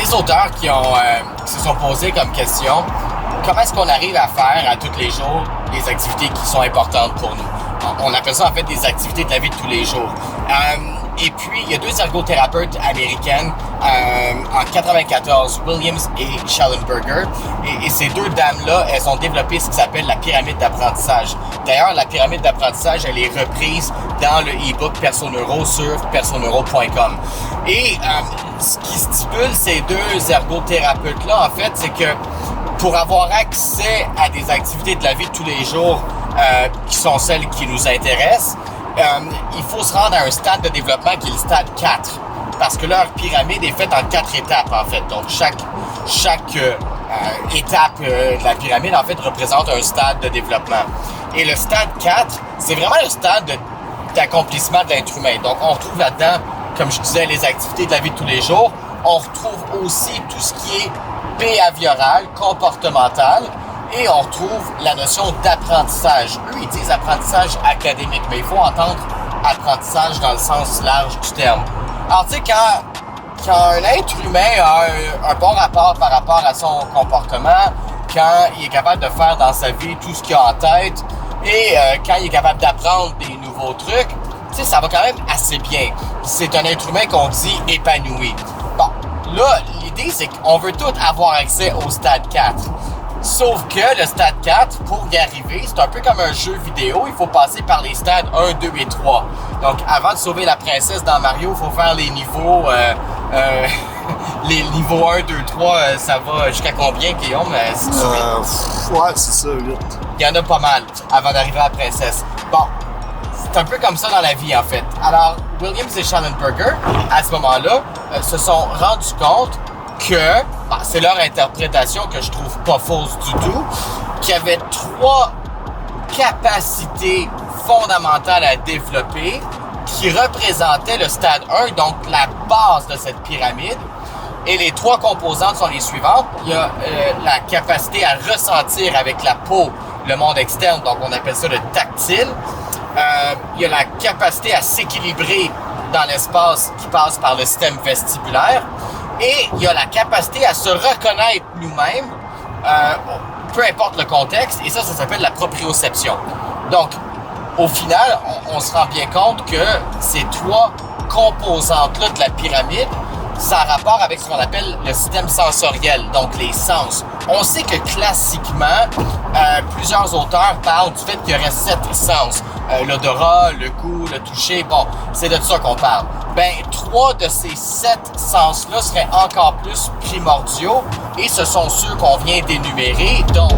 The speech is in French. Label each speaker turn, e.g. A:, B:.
A: des auteurs qui se sont posés comme question comment est-ce qu'on arrive à faire à tous les jours les activités qui sont importantes pour nous. On appelle ça en fait des activités de la vie de tous les jours. Et puis, il y a deux ergothérapeutes américaines en 94, Williams et Schellenberger. Et ces deux dames-là, elles ont développé ce qui s'appelle la pyramide d'apprentissage. D'ailleurs, la pyramide d'apprentissage, elle est reprise dans le e-book PersoNeuro sur personeuro.com. Et ce qui stipule ces deux ergothérapeutes-là, en fait, c'est que pour avoir accès à des activités de la vie de tous les jours qui sont celles qui nous intéressent, il faut se rendre à un stade de développement qui est le stade 4. Parce que leur pyramide est faite en 4 étapes, en fait. Donc, chaque étape de la pyramide, en fait, représente un stade de développement. Et le stade 4, c'est vraiment le stade d'accomplissement de l'être humain. Donc, on retrouve là-dedans, comme je disais, les activités de la vie de tous les jours. On retrouve aussi tout ce qui est behavioral, comportemental. Et on retrouve la notion d'apprentissage. Eux, ils disent apprentissage académique, mais il faut entendre apprentissage dans le sens large du terme. Alors, tu sais, quand un être humain a un bon rapport par rapport à son comportement, quand il est capable de faire dans sa vie tout ce qu'il a en tête, et quand il est capable d'apprendre des nouveaux trucs, tu sais, ça va quand même assez bien. C'est un être humain qu'on dit épanoui. Bon, là, l'idée, c'est qu'on veut tous avoir accès au stade 4. Sauf que le stade 4, pour y arriver, c'est un peu comme un jeu vidéo. Il faut passer par les stades 1, 2 et 3. Donc, avant de sauver la princesse dans Mario, il faut faire les niveaux... les niveaux 1, 2, 3, ça va jusqu'à combien, Guillaume? Si
B: ouais, c'est ça, 8.
A: Il y en a pas mal avant d'arriver à la princesse. Bon, c'est un peu comme ça dans la vie, en fait. Alors, Williams et Schellenberger, à ce moment-là, se sont rendus compte que, c'est leur interprétation que je trouve pas fausse du tout, qu'il y avait 3 capacités fondamentales à développer qui représentaient le stade 1, donc la base de cette pyramide. Et les 3 composantes sont les suivantes. Il y a la capacité à ressentir avec la peau le monde externe, donc on appelle ça le tactile. Il y a la capacité à s'équilibrer dans l'espace qui passe par le système vestibulaire. Et il y a la capacité à se reconnaître nous-mêmes, peu importe le contexte, et ça s'appelle la proprioception. Donc, au final, on se rend bien compte que ces 3 composantes-là de la pyramide, ça a rapport avec ce qu'on appelle le système sensoriel, donc les sens. On sait que classiquement, plusieurs auteurs parlent du fait qu'il y aurait 7 sens. L'odorat, le goût, le toucher, bon, c'est de ça qu'on parle. Ben, 3 de ces 7 sens-là seraient encore plus primordiaux et ce sont ceux qu'on vient d'énumérer, donc